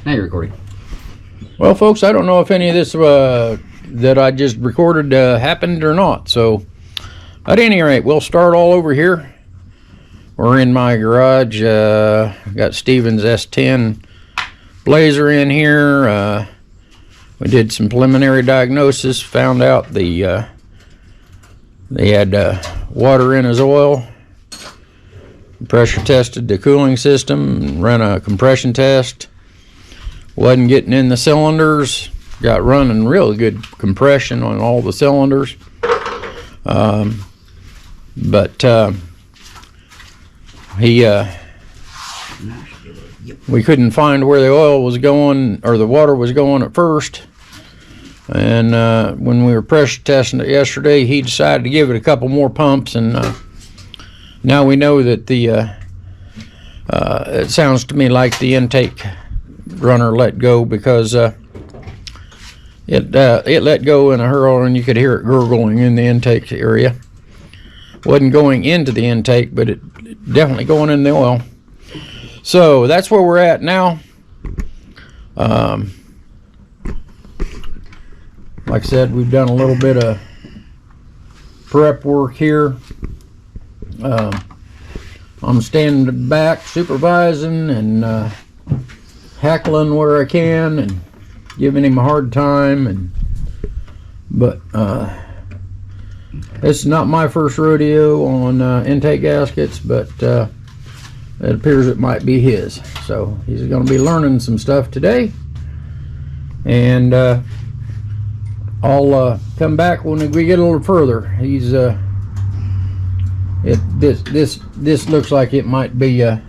Now you're recording. Well, folks, I don't know if any of this that I just recorded happened or not. So, at any rate, we'll start all over here. We're in my garage. Got Stevens S10 Blazer in here. We did some preliminary diagnosis. Found out they had water in his oil. Pressure tested the cooling system. Ran a compression test. Wasn't getting in the cylinders. Got running really good compression on all the cylinders. We couldn't find where the oil was going or the water was going at first. And when we were pressure testing it yesterday, he decided to give it a couple more pumps, and now we know that it sounds to me like the intake runner let go, because it let go in a hurl, and you could hear it gurgling in the intake area. Wasn't going into the intake, but it definitely going in the oil. So that's where we're at now. Like I said, we've done a little bit of prep work here. I'm standing back supervising and heckling where I can and giving him a hard time, but it's not my first rodeo on intake gaskets, but it appears it might be his. So he's going to be learning some stuff today, and I'll come back when we get a little further. He's this looks like it might be a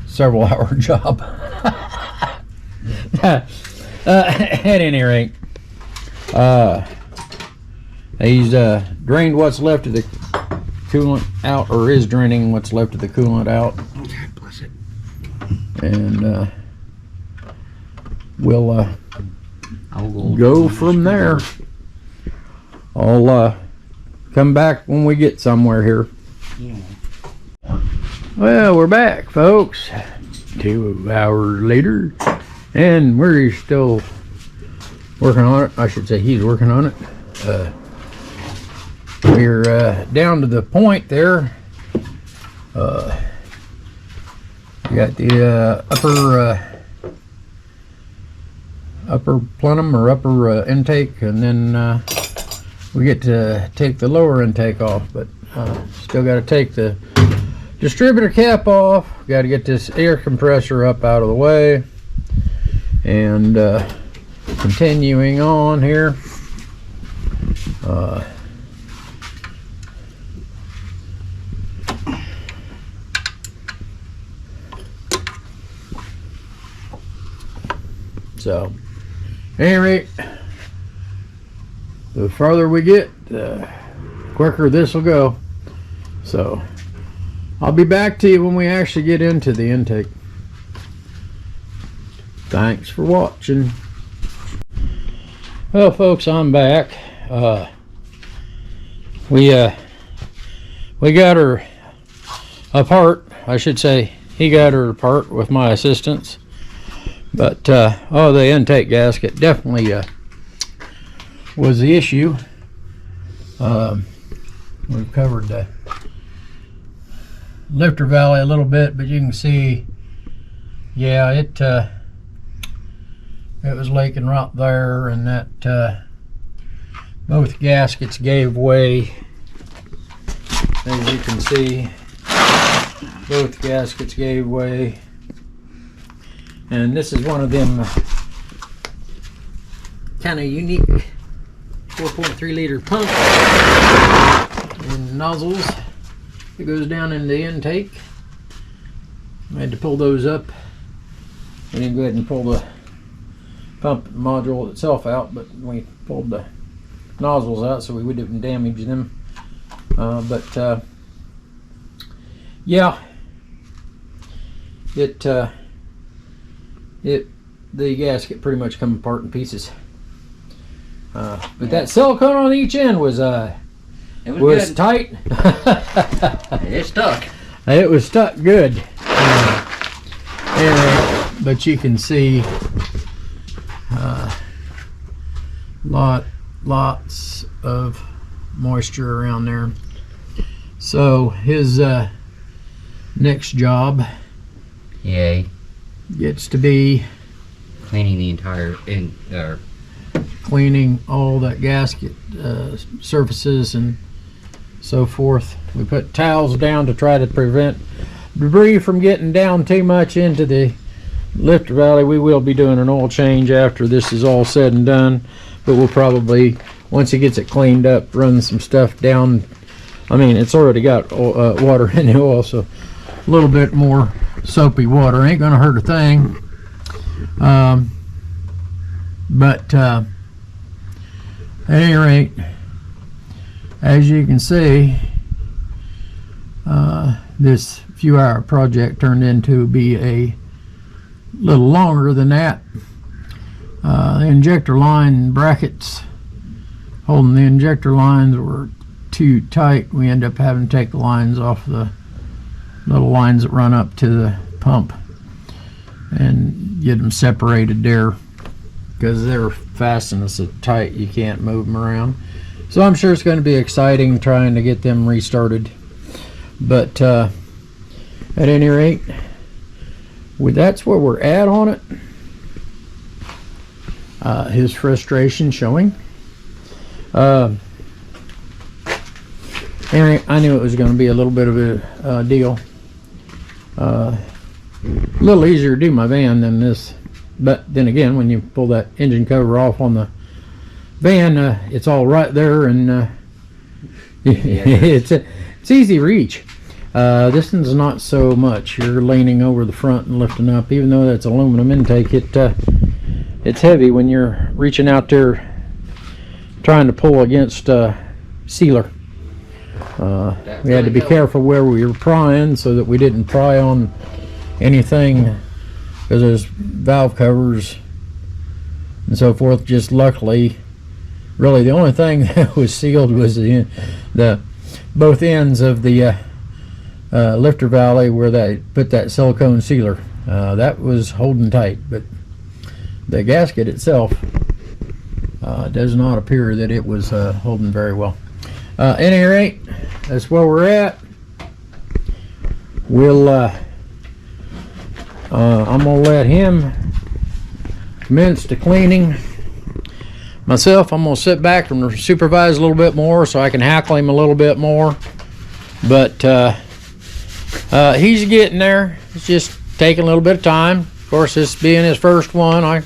several hour job. At any rate, he's drained what's left of the coolant out, or is draining what's left of the coolant out. Okay, bless it. And we'll go from there. I'll come back when we get somewhere here. Yeah. Well, we're back, folks. 2 hours later, and we're still working on it. I should say he's working on it. We're down to the point there. We got the upper plenum or upper intake, and then we get to take the lower intake off, but still got to take the distributor cap off. Got to get this air compressor up out of the way, and continuing on here. So, at any rate, the farther we get, the quicker this will go. So, I'll be back to you when we actually get into the intake. Thanks for watching. Well, folks, I'm back. We got her apart. I should say he got her apart with my assistance. But the intake gasket definitely was the issue. We've covered the lifter valley a little bit, but you can see, yeah, it was leaking right there, and that both gaskets gave way. As you can see, both gaskets gave way. And this is one of them kind of unique 4.3 liter pump and nozzles that goes down in the intake. I had to pull those up. We didn't go ahead and pull the pump module itself out, but we pulled the nozzles out so we wouldn't damage them. Yeah, the gasket pretty much come apart in pieces. But that silicone on each end was good. tight. It stuck. It was stuck good. Anyway, but you can see Lots of moisture around there. So his next job Yay. gets to be Cleaning the entire cleaning all that gasket surfaces and so forth. We put towels down to try to prevent debris from getting down too much into the lifter valley. We will be doing an oil change after this is all said and done, but we'll probably, once he gets it cleaned up, run some stuff down. I mean, it's already got water in the oil, so a little bit more soapy water ain't gonna hurt a thing. But at any rate, as you can see, this few-hour project turned into be a little longer than that. The injector line brackets holding the injector lines were too tight. We end up having to take the lines off the little lines that run up to the pump and get them separated there, because they're fastened so tight you can't move them around. So I'm sure it's going to be exciting trying to get them restarted. But at any rate, that's where we're at on it. His frustration showing. Anyway, I knew it was going to be a little bit of a deal. A little easier to do my van than this. But then again, when you pull that engine cover off on the van, it's all right there, and it's easy reach. This one's not so much. You're leaning over the front and lifting up. Even though that's aluminum intake, it's heavy when you're reaching out there trying to pull against sealer. We had to be careful where we were prying so that we didn't pry on anything, because there's valve covers and so forth. Just luckily, really the only thing that was sealed was the both ends of the lifter valley where they put that silicone sealer. That was holding tight, but the gasket itself does not appear that it was holding very well. At any rate, that's where we're at. We'll I'm gonna let him commence the cleaning. Myself, I'm gonna sit back and supervise a little bit more so I can hackle him a little bit more. But he's getting there. It's just taking a little bit of time. Of course, this being his first one, I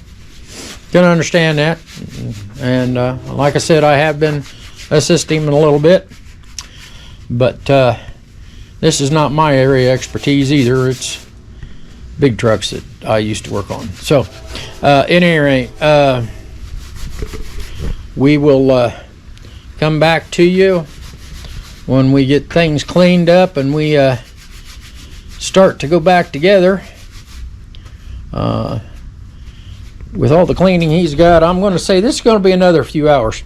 can understand that. And like I said, I have been assisting him a little bit. But this is not my area of expertise either. It's big trucks that I used to work on. So, at any rate, we will come back to you when we get things cleaned up and we start to go back together. With all the cleaning he's got, I'm going to say this is going to be another few hours.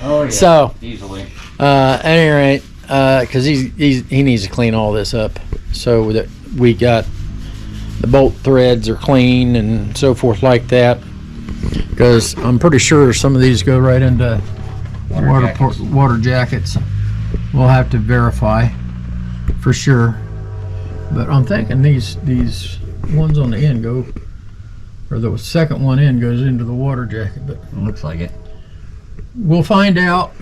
Oh yeah. So, easily. at any rate, because he needs to clean all this up so that we got the bolt threads are clean and so forth like that. Because I'm pretty sure some of these go right into water jackets. We'll have to verify for sure. But I'm thinking these ones on the end go, or the second one in goes into the water jacket. But Looks like it. we'll find out.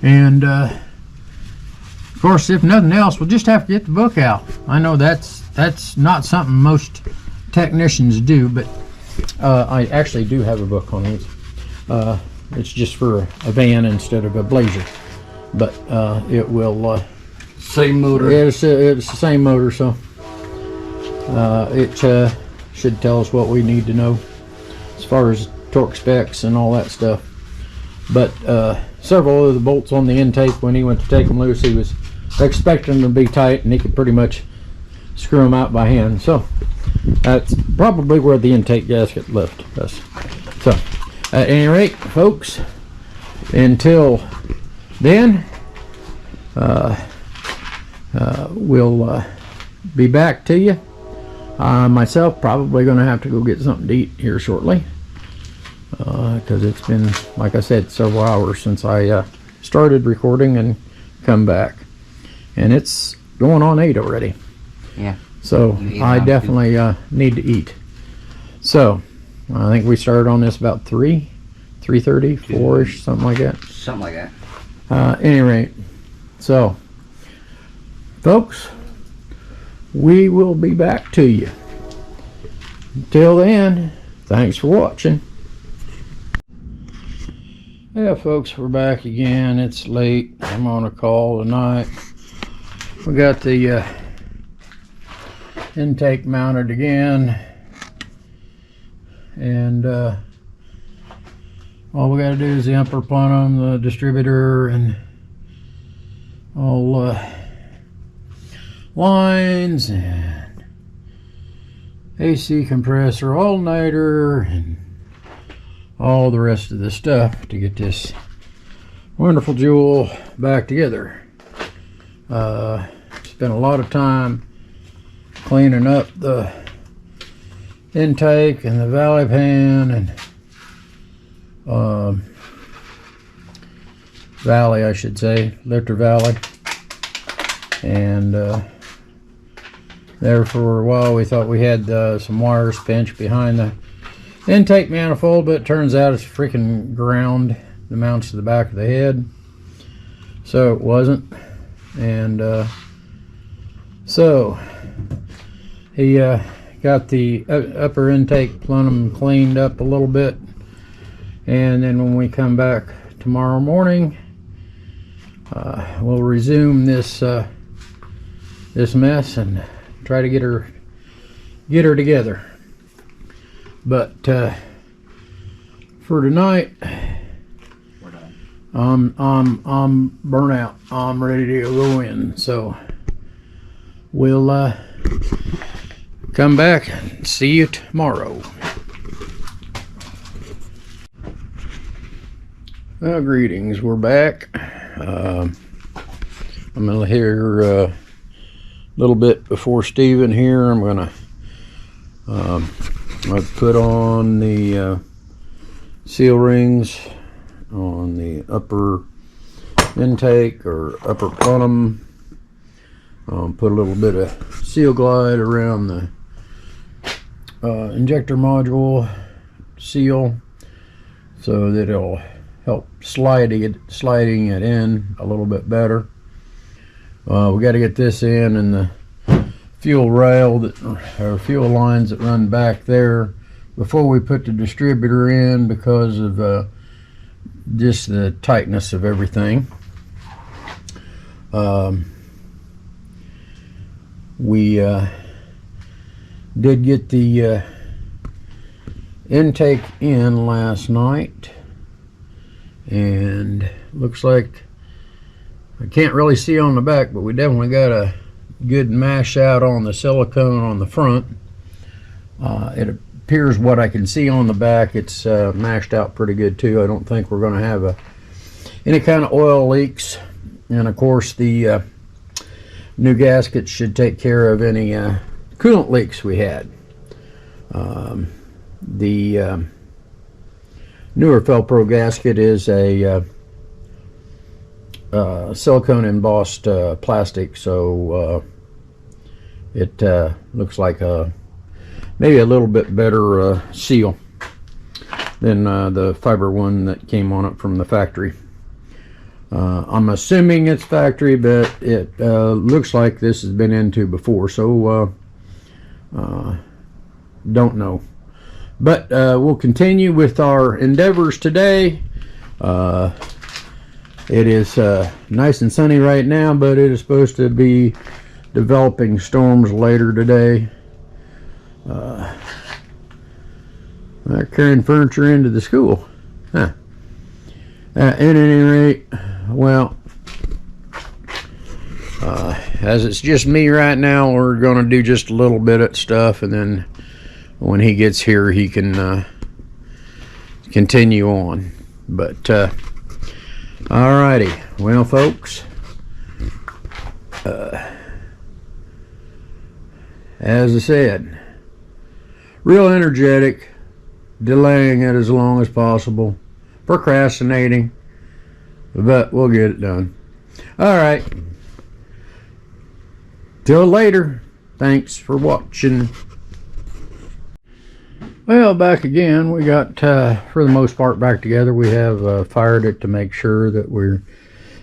And of course, if nothing else, we'll just have to get the book out. I know that's not something most technicians do, but I actually do have a book on these. It's just for a van instead of a Blazer, but it will. Same motor. It's the same motor, so it should tell us what we need to know as far as torque specs and all that stuff. But several of the bolts on the intake, when he went to take them loose, he was expecting them to be tight, and he could pretty much screw them out by hand. So that's probably where the intake gasket left us. So at any rate, folks, until then, we'll be back to you Myself, probably going to have to go get something to eat here shortly, because it's been, like I said, several hours since I started recording and come back, and it's going on 8 already. Yeah. So I definitely need to eat. So I think we started on this about 3:30, 4ish, something like that. Something like that. Any rate, so folks, we will be back to you. Until then, thanks for watching. Yeah, folks, we're back again. It's late. I'm on a call tonight. We got the intake mounted again, and all we got to do is the upper plenum, the distributor, and all lines, and AC compressor, all-nighter, and all the rest of the stuff to get this wonderful jewel back together. Spent a lot of time cleaning up the intake and the valley pan and valley, I should say, lifter valley, and there for a while we thought we had some wires pinched behind the intake manifold, but it turns out it's freaking ground that mounts to the back of the head, so it wasn't. And so he got the upper intake plenum cleaned up a little bit, and then when we come back tomorrow morning, we'll resume this this mess and try to get her together. But for tonight, We're done. I'm burnt out. I'm ready to go in. So we'll come back and see you tomorrow. Well, greetings. We're back. I'm gonna hear a little bit before Steven here. I'm gonna I've put on the seal rings on the upper intake or upper plenum. Put a little bit of seal glide around the injector module seal so that it'll help sliding it in a little bit better. We got to get this in, and the fuel rail or fuel lines that run back there before we put the distributor in, because of just the tightness of everything. We did get the intake in last night, and looks like, I can't really see on the back, but we definitely got a good mash out on the silicone on the front. It appears, what I can see on the back, it's mashed out pretty good too. I don't think we're going to have any kind of oil leaks, and of course the new gasket should take care of any coolant leaks we had. The newer Felpro gasket is a silicone embossed plastic, so it looks like maybe a little bit better seal than the fiber one that came on it from the factory. I'm assuming it's factory, but it looks like this has been into before, so don't know. But we'll continue with our endeavors today. It is nice and sunny right now, but it is supposed to be developing storms later today. They're carrying furniture into the school. Huh. At any rate, well, as it's just me right now, we're going to do just a little bit of stuff, and then when he gets here, he can continue on. But alrighty, well, folks, as I said, real energetic, delaying it as long as possible, procrastinating, but we'll get it done. All right. Till later. Thanks for watching. Well, back again. We got, for the most part, back together. We have fired it to make sure that we're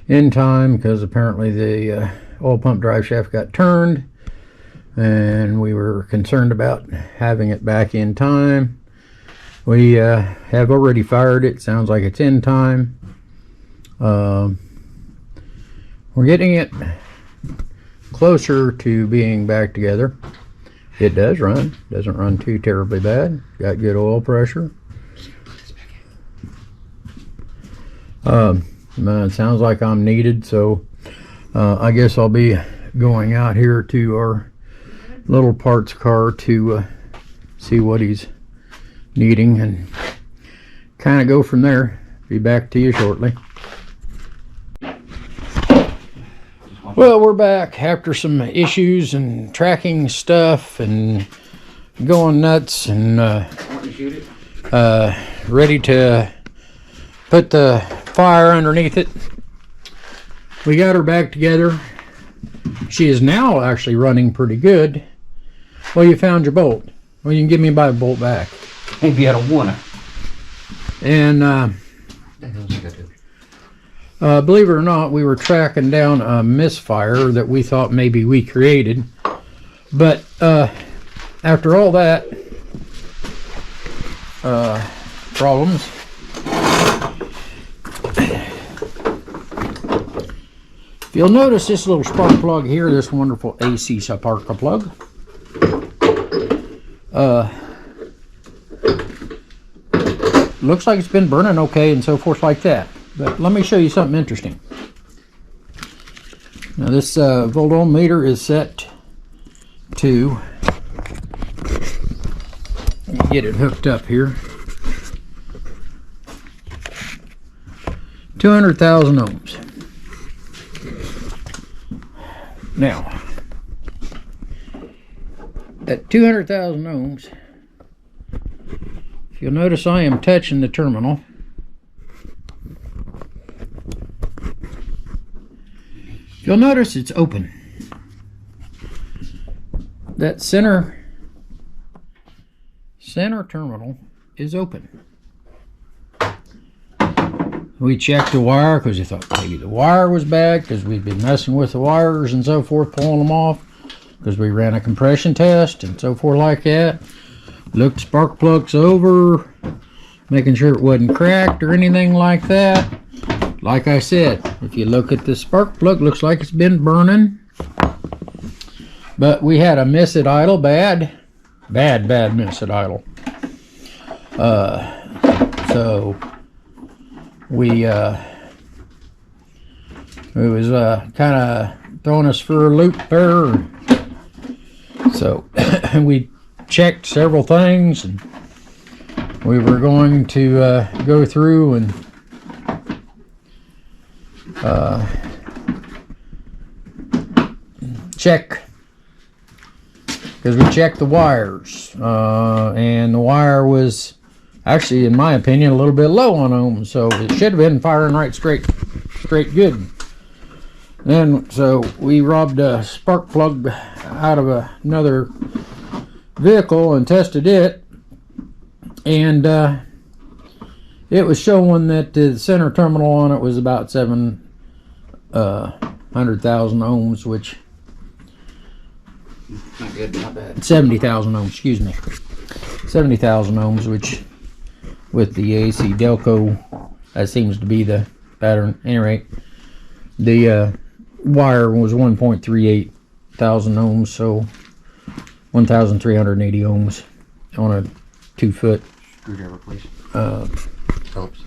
in time, because apparently the oil pump drive shaft got turned, and we were concerned about having it back in time. We have already fired it. Sounds like it's in time. We're getting it closer to being back together. It does run. Doesn't run too terribly bad. Got good oil pressure. It sounds like I'm needed, so I guess I'll be going out here to our little parts car to see what he's needing and kind of go from there. Be back to you shortly. Well, we're back after some issues and tracking stuff and going nuts and ready to put the fire underneath it. We got her back together. She is now actually running pretty good. Well, you found your bolt. Well, you can give me my bolt back. Maybe I don't wanna. And believe it or not, we were tracking down a misfire that we thought maybe we created. But after all that problems, if you'll notice this little spark plug here, this wonderful AC spark plug, looks like it's been burning okay and so forth like that. But let me show you something interesting. Now this voltometer is set to, let me get it hooked up here, 200,000 ohms. Now, at 200,000 ohms, if you'll notice, I am touching the terminal. You'll notice it's open. That center terminal is open. We checked the wire because we thought maybe the wire was bad, because we'd been messing with the wires and so forth, pulling them off, because we ran a compression test and so forth like that. Looked spark plugs over, making sure it wasn't cracked or anything like that. Like I said, if you look at the spark plug, looks like it's been burning. But we had a miss at idle, bad miss at idle. So we it was kind of throwing us for a loop there. So we checked several things, and we were going to go through and check, because we checked the wires, and the wire was actually, in my opinion, a little bit low on ohms, so it should have been firing right straight good. Then so we robbed a spark plug out of another vehicle and tested it, and it was showing that the center terminal on it was about 700,000 ohms, which Not good, not bad. 70,000 ohms, excuse me, 70,000 ohms, which with the AC Delco, that seems to be the pattern. At any rate, the wire was 1.38 thousand ohms, so 1,380 ohms on a 2-foot. Screwdriver, please. Phillips.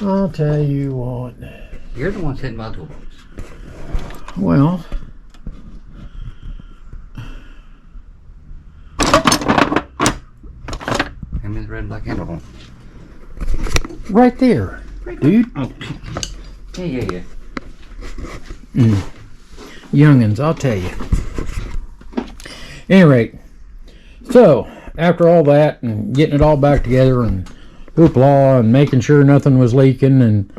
I'll tell you what. You're the one sitting by the toolbox. Well, Hand me the red and black handle on. right there, dude. Oh. Yeah. Youngins, I'll tell you. Any rate, so after all that and getting it all back together and hoopla and making sure nothing was leaking and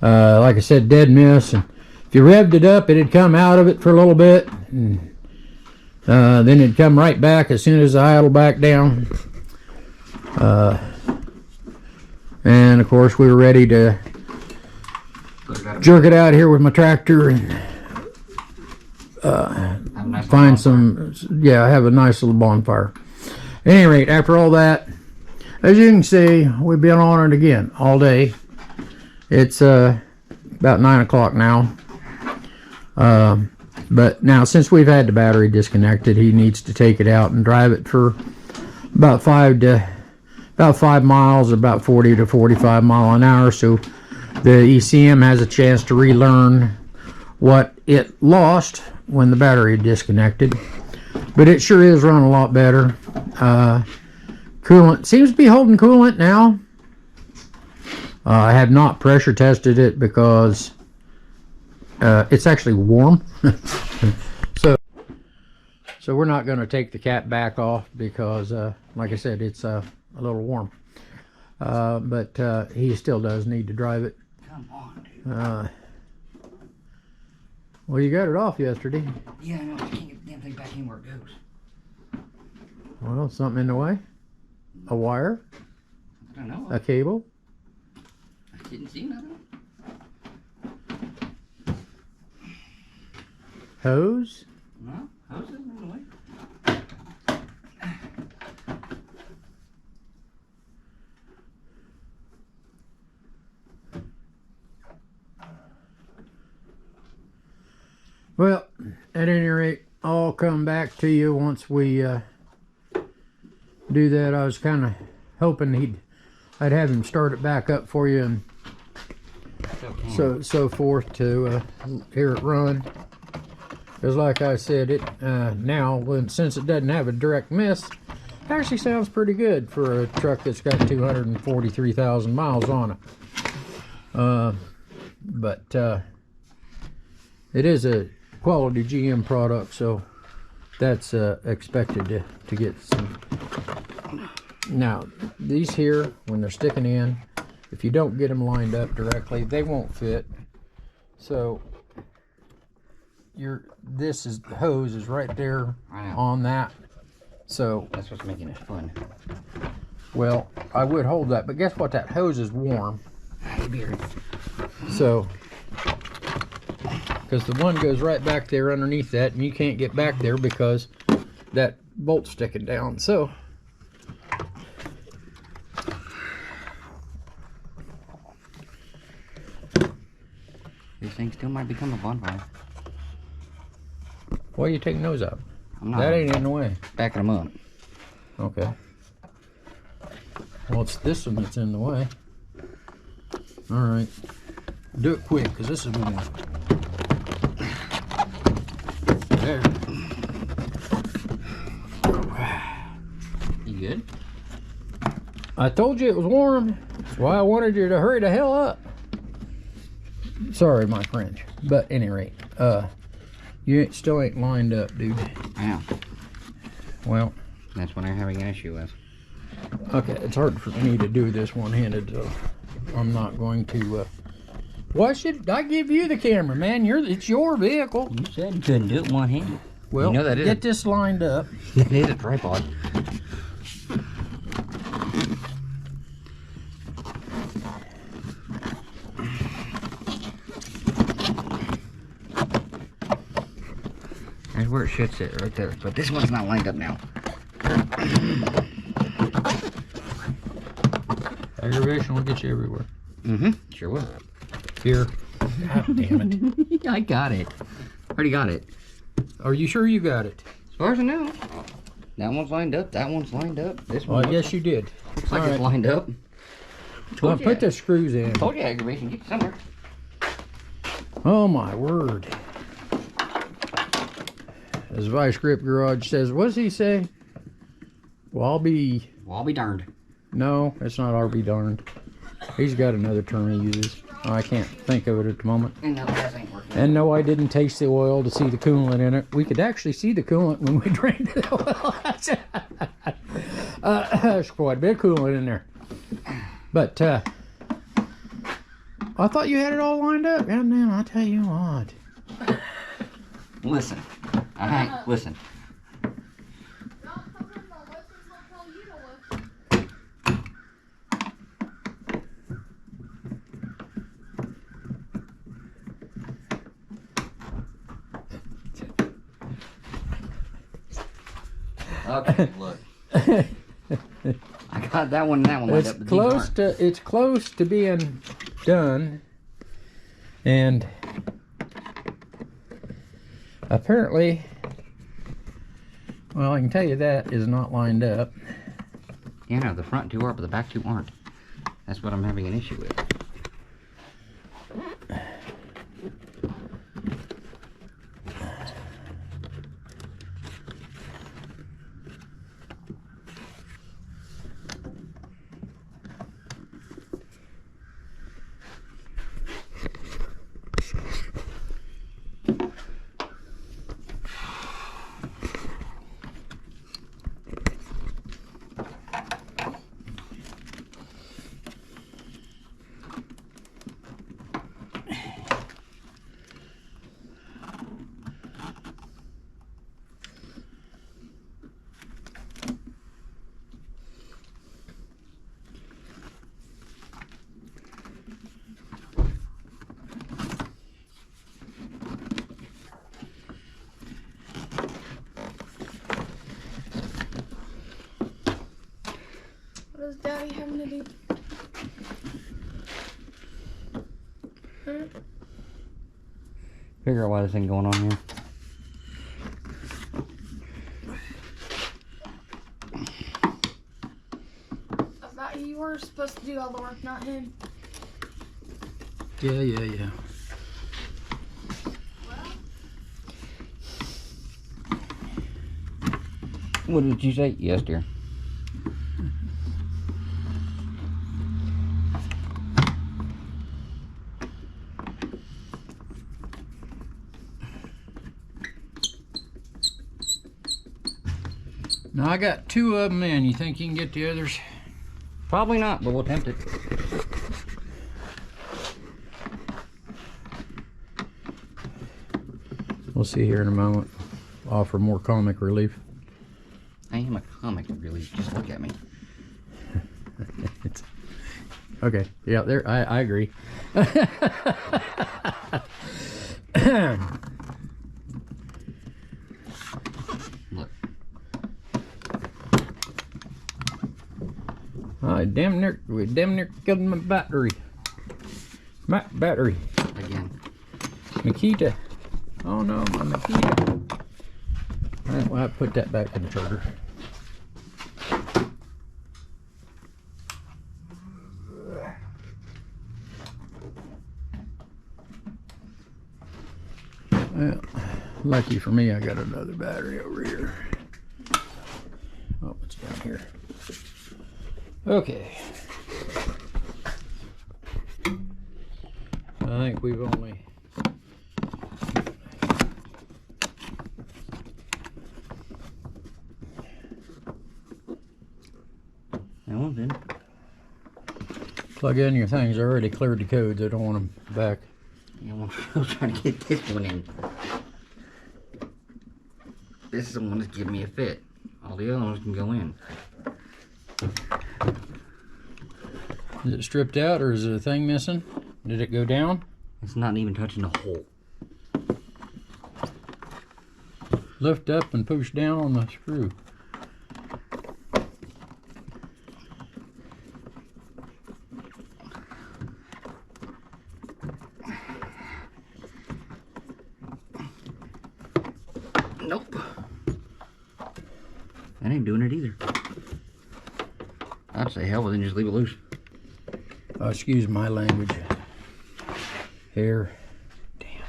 like I said, dead miss. And if you revved it up, it'd come out of it for a little bit, and then it'd come right back as soon as I idle back down. And of course, we were ready to jerk it out here with my tractor and find some. Yeah, I have a nice little bonfire. At any rate, after all that, as you can see, we've been on it again all day. It's about 9 o'clock now. But now, since we've had the battery disconnected, he needs to take it out and drive it for about 5 miles, about 40 to 45 mile an hour, so the ECM has a chance to relearn what it lost when the battery disconnected. But it sure is running a lot better. Coolant seems to be holding coolant now. I have not pressure tested it because it's actually warm. So we're not going to take the cap back off because, like I said, it's a little warm. But he still does need to drive it. Come on, dude. Well, you got it off yesterday. Yeah, I know. I can't get the damn thing back in where it goes. Well, something in the way? A wire? I don't know. A cable? I didn't see nothing. Hose? No, hose isn't in the way. Well, at any rate, I'll come back to you once we do that. I was kind of hoping I'd have him start it back up for you and so forth to hear it run. Because like I said, it now, since it doesn't have a direct miss, it actually sounds pretty good for a truck that's got 243,000 miles on it. But it is a quality GM product, so that's expected to get some. Now, these here, when they're sticking in, if you don't get them lined up directly, they won't fit. So the hose is right there on that. So that's what's making it fun. Well, I would hold that, but guess what? That hose is warm. So, because the one goes right back there underneath that, and you can't get back there because that bolt's sticking down. So this thing still might become a bonfire. why are you taking those out? I'm not. That ain't in the way. Backing them up. Okay. Well, it's this one that's in the way. All right. Do it quick, because this is moving. There. You good? I told you it was warm. That's why I wanted you to hurry the hell up. Sorry, my French. But at any rate, you still ain't lined up, dude. Yeah. Well, that's what I'm having an issue with. okay, it's hard for me to do this one-handed, so I'm not going to. Why should I give you the camera, man? It's your vehicle. You said you couldn't do it one-handed. Well, you know that get this lined up. It is a tripod. That's where it should sit, right there. But this one's not lined up now. Aggravation will get you everywhere. Mm-hmm. Sure will. Here. God damn it. I got it. Already got it. Are you sure you got it? As far as I know. That one's lined up. That one's lined up. This one. Well, I guess you did. Looks like All it's right. lined up. Well, put the screws in. Told you aggravation. Get you somewhere. Oh my word. As Vice Grip Garage says, what does he say? Well, I'll be darned. No, it's not I'll be darned. He's got another term he uses. I can't think of it at the moment. And no, gas ain't working. And no, I didn't taste the oil to see the coolant in it. We could actually see the coolant when we drained the oil. There's quite a bit of coolant in there. But I thought you had it all lined up. God damn, I'll tell you what. Listen. Alright, listen. Okay, look. I got that one and that one lined up. It's close to being done. And apparently, well, I can tell you that is not lined up. Yeah, no, the front two are, but the back two aren't. That's what I'm having an issue with. What is Daddy having to do? Figure out why this thing going on here. I thought you were supposed to do all the work, not him. Yeah. What did you say? Yes, dear. Now I got two of them in. You think you can get the others? Probably not, but we'll attempt it. We'll see here in a moment. Offer more comic relief. I am a comic, really. Just look at me. Okay, yeah, there. I agree. Look. I damn near killed my battery. My battery. Again. Makita. Oh no, my Makita. Alright, well, I put that back in the charger. Well, lucky for me, I got another battery over here. Oh, it's down here. Okay. I think we've only... That one's in. Plug in your things. I already cleared the codes. I don't want them back. Yeah, well, I was trying to get this one in. This is the one that's giving me a fit. All the other ones can go in. Is it stripped out or is there a thing missing? Did it go down? It's not even touching the hole. Lift up and push down on the screw. Nope. That ain't doing it either. I'd say hell with it and just leave it loose. Excuse my language. Here. Damn.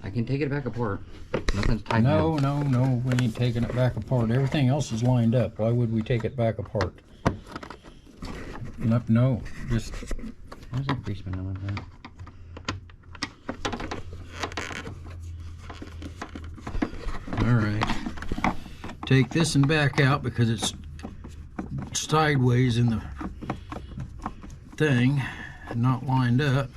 I can take it back apart. Nothing's tight. No, we ain't taking it back apart. Everything else is lined up. Why would we take it back apart? No, just... Why is that grease been like that? Alright. Take this and back out because it's sideways in the thing, not lined up.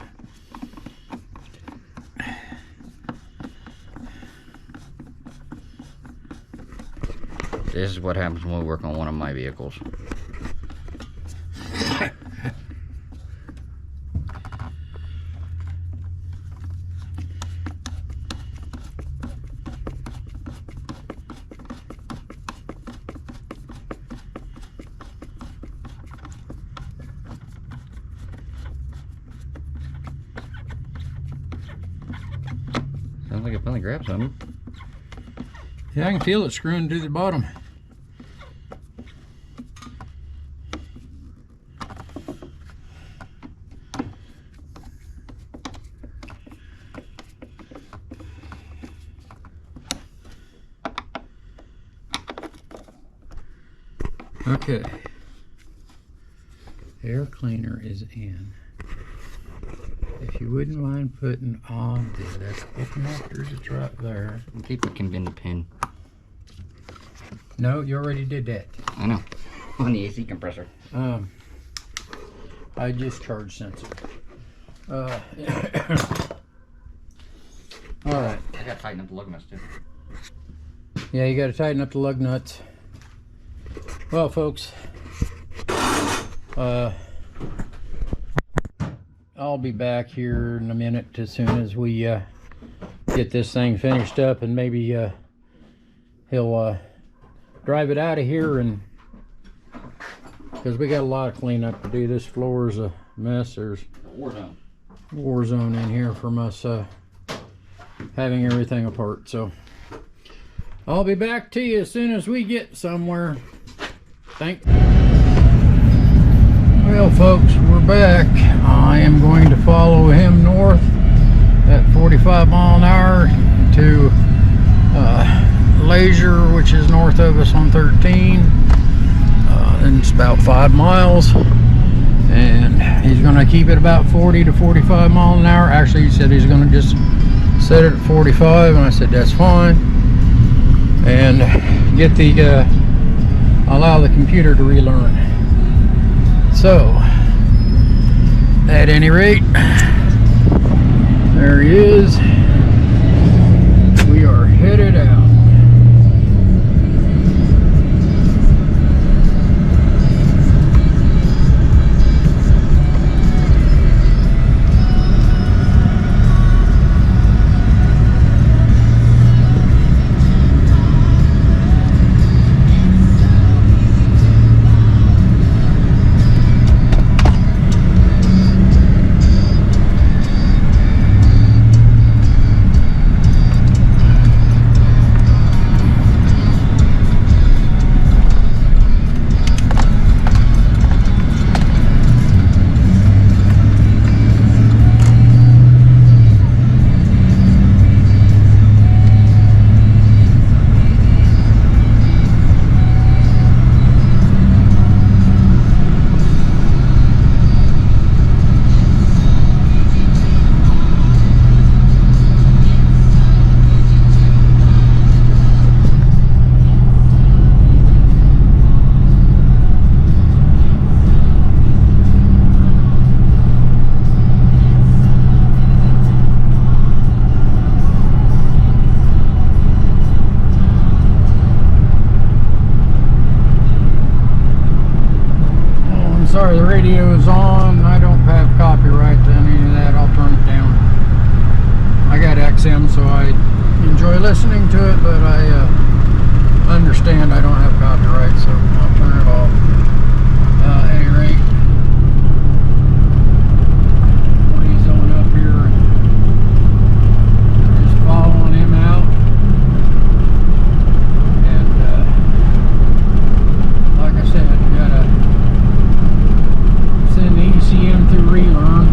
This is what happens when we work on one of my vehicles. Sounds like it finally grabbed something. Yeah, I can feel it screwing to the bottom. Okay. Air cleaner is in. If you wouldn't mind putting on the electrical connectors, it's right there. People can bend the pin. No, you already did that. I know. On the AC compressor. I just charge sensor. Alright. I gotta tighten up the lug nuts too. Yeah, you gotta tighten up the lug nuts. Well, folks, I'll be back here in a minute as soon as we get this thing finished up, and maybe he'll drive it out of here, and because we got a lot of cleanup to do. This floor is a mess. There's war zone in here from us having everything apart. So I'll be back to you as soon as we get somewhere. Well, folks, we're back. I am going to follow him north at 45 mile an hour to Leisure, which is north of us on 13. And it's about 5 miles. And he's going to keep it about 40 to 45 mile an hour. Actually, he said he's going to just set it at 45, and I said that's fine. And get the allow the computer to relearn. So, at any rate, there he is. We are headed out. Sorry, the radio is on. I don't have copyright to any of that. I'll turn it down. I got XM, so I enjoy listening to it, but I understand I don't have copyright, so I'll turn it off. At any rate, when he's on up here, just following him out. And like I said, you gotta send the ECM through relearn.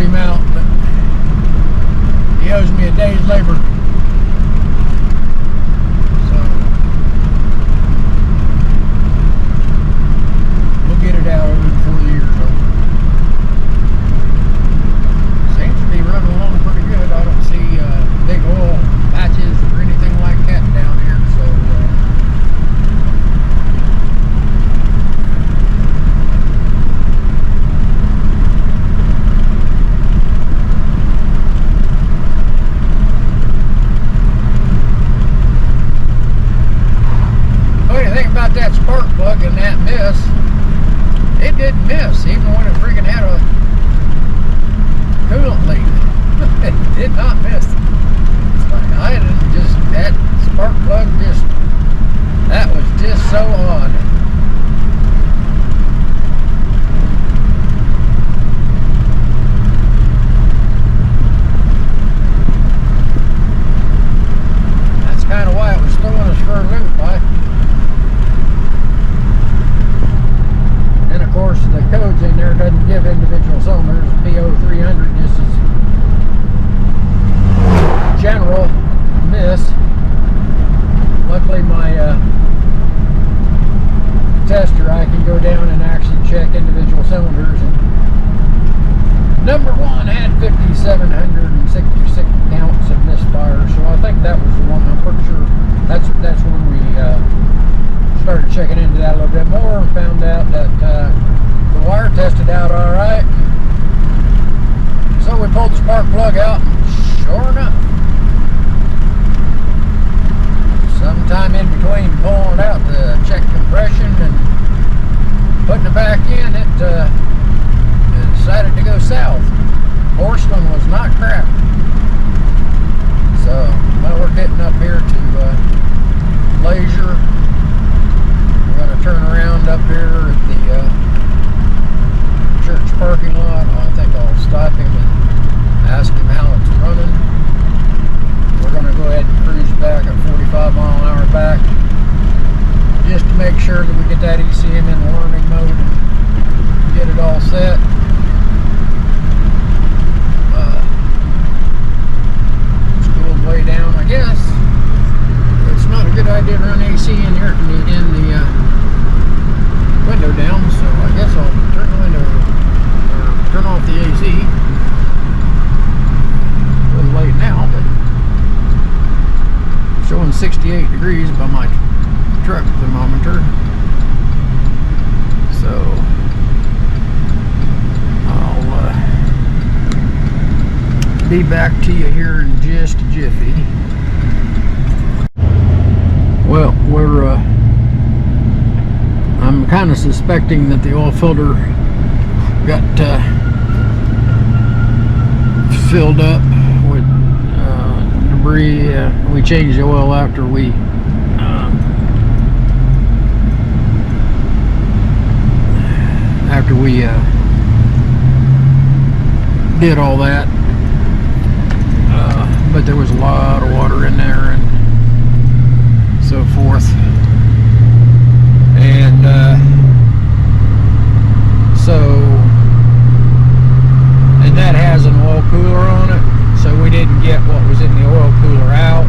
him out, but he owes me a day's labor. So we'll get it out over before the year's over. Seems to be running along pretty good. I don't see big oil patches or anything like that down here. So about that spark plug and that miss, it didn't miss even when it freaking had a coolant leak. It did not miss. It's like I didn't just, that spark plug just, that was just so odd. That's kind of why it was throwing us for a loop. And of course the codes in there doesn't give individual cylinders. PO300 just is general miss. Luckily my tester, I can go down and actually check individual cylinders, and number one had 5,766 counts of misfire, so I think that was the one. I'm pretty sure that's when we started checking into that a little bit more and found out that the wire tested out all right. So we pulled the spark plug out, and sure enough, sometime in between pulling it out to check compression and putting it back in, it decided to go south. Porcelain was not cracked. So, well, we're getting up here to Leisure. We're going to turn around up here at the church parking lot. I think I'll stop him and ask him how it's running. We're going to go ahead and cruise back at 45 mile an hour back, just to make sure that we get that ECM in learning mode and get it all set. It's cooled way down, I guess. It's not a good idea to run AC in here in the window down, so I guess I'll turn the window or turn off the AC. A little late now, but showing 68 degrees by my truck thermometer. So I'll be back to you here in just a jiffy. Well, I'm kind of suspecting that the oil filter got filled up with debris. We changed the oil after we did all that, but there was a lot of water in there and so forth, and and that has an oil cooler on it, so we didn't get what was in the oil cooler out,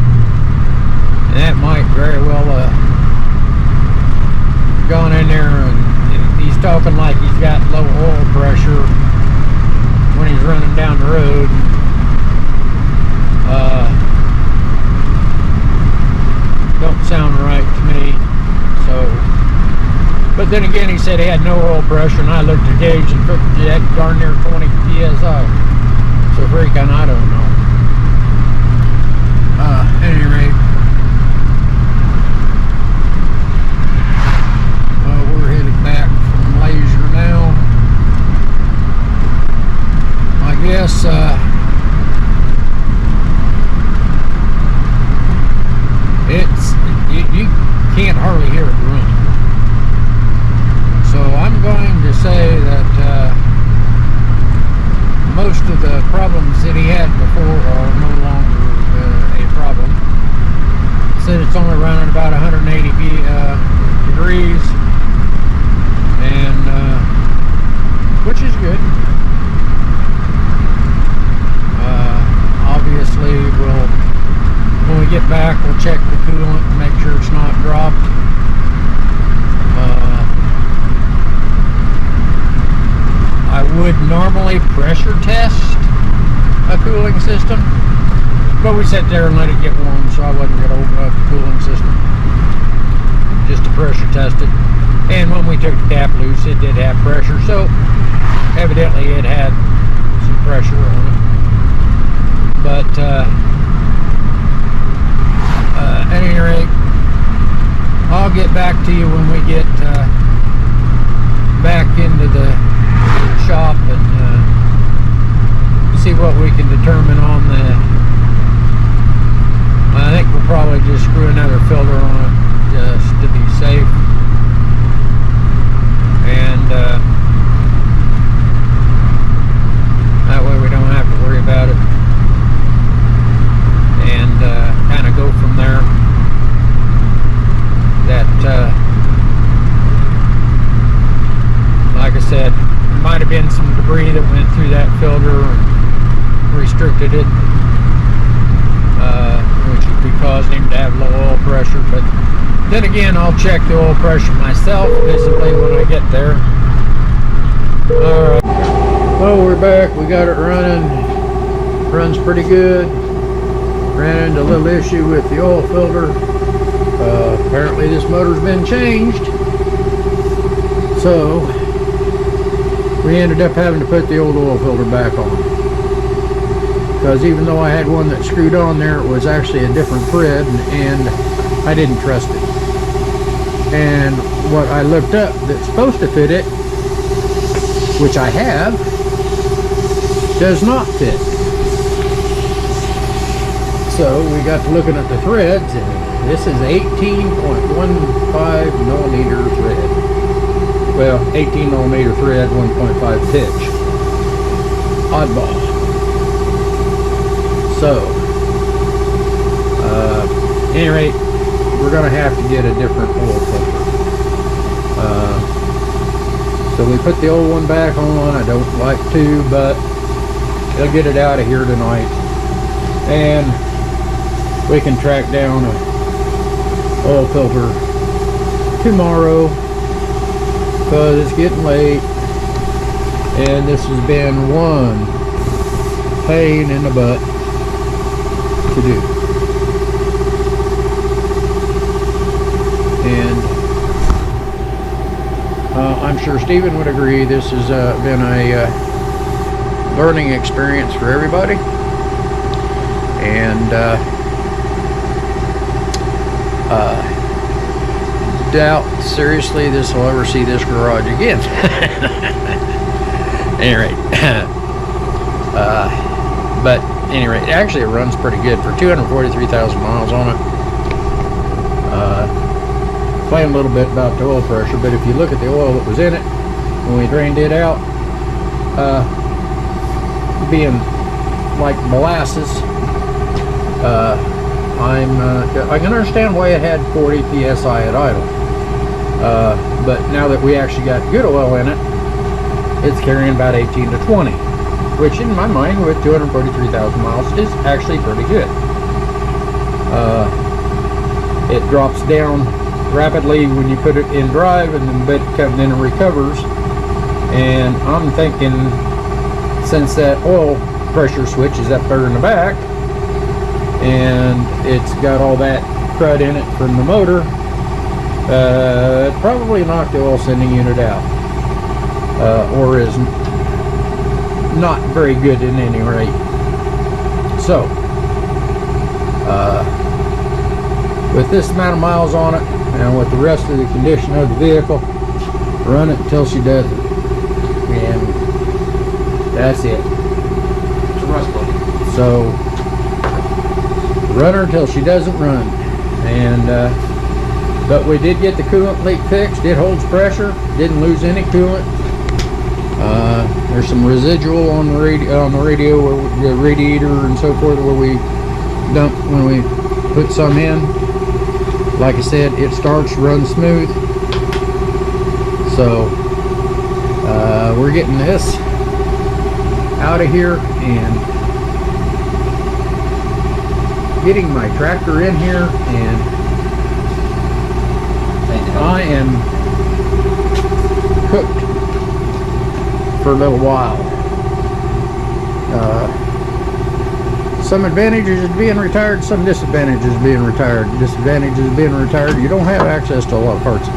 and that might very well gone in there, and he's talking like he's got low oil pressure when he's running down the road. Don't sound right to me. So, but then again, he said he had no oil pressure, and I looked at the gauge and it had darn near 20 psi. So freaking, I don't know. At any rate, we're headed back from Leisure now. I guess you can't hardly hear it run. So I'm going to say that most of the problems that he had before are no longer a problem. shop. I would normally pressure test a cooling system, but we sat there and let it get warm, so I wasn't going to open up the cooling system just to pressure test it. And when we took the cap loose, it did have pressure, so evidently it had some pressure on it. But at any rate, I'll get back to you when we get back into the shop and see what we can determine on the. I think we'll probably just screw another filter on it just to be safe, and that way we don't have to worry about it, and kind of go from there. That like I said, there might have been some debris that went through that filter and restricted it, which would be causing him to have low oil pressure. But then again, I'll check the oil pressure myself visibly when I get there. Alright, well, we're back. We got it running. Runs pretty good. Ran into a little issue with the oil filter. Apparently this motor's been changed, so we ended up having to put the old oil filter back on, because even though I had one that screwed on there, it was actually a different thread, and I didn't trust it. And what I looked up that's supposed to fit it, which I have, does not fit. So we got to looking at the threads, and this is 18.15 millimeter thread. Well, 18 millimeter thread, 1.5 pitch. Oddball. So, at any rate, we're going to have to get a different oil filter. So we put the old one back on. I don't like to, but they'll get it out of here tonight, and we can track down a oil filter tomorrow, because it's getting late, and this has been one pain in the butt to do. And I'm sure Stephen would agree, this has been a learning experience for everybody, and doubt seriously this will ever see this garage again. Anyway, but anyway, actually it runs pretty good for 243,000 miles on it. Playing a little bit about the oil pressure, but if you look at the oil that was in it when we drained it out, being like molasses, I can understand why it had 40 psi at idle, but now that we actually got good oil in it, it's carrying about 18 to 20, which in my mind with 243,000 miles is actually pretty good. It drops down rapidly when you put it in drive, and then it comes in and recovers, and I'm thinking, since that oil pressure switch is up there in the back, and it's got all that crud in it from the motor, it probably knocked the oil sending unit out, or is not very good in any rate. So with this amount of miles on it, and with the rest of the condition of the vehicle, run it until she doesn't, and that's it. It's a rust bucket. So run her until she doesn't run. And but we did get the coolant leak fixed. It holds pressure, didn't lose any coolant. There's some residual on the radio or the radiator and so forth where we dump when we put some in. Like I said, it starts, runs smooth. So we're getting this out of here and getting my tractor in here and I am cooked for a little while. Some advantages of being retired, some disadvantages of being retired. Disadvantages of being retired, you don't have access to a lot of parts,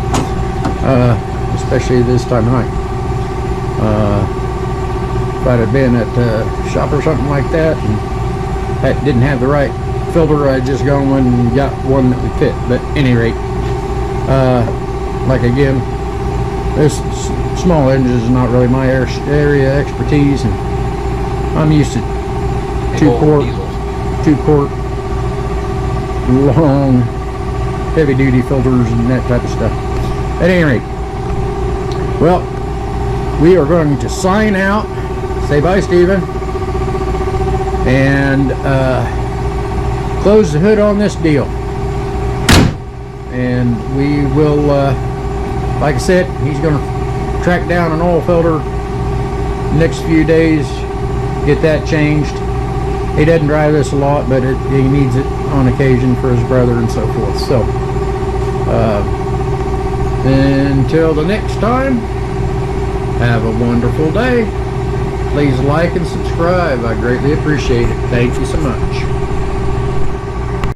especially this time of night. If I'd have been at a shop or something like that and didn't have the right filter, I'd just gone and got one that would fit. But at any rate, like again, this small engine is not really my area of expertise, and I'm used to two quart long heavy duty filters and that type of stuff. At any rate, well, we are going to sign out, say bye Steven, and close the hood on this deal. And we will, like I said, he's going to track down an oil filter next few days, get that changed. He doesn't drive this a lot, but he needs it on occasion for his brother and so forth. So, until the next time, have a wonderful day. Please like and subscribe. I greatly appreciate it. Thank you so much.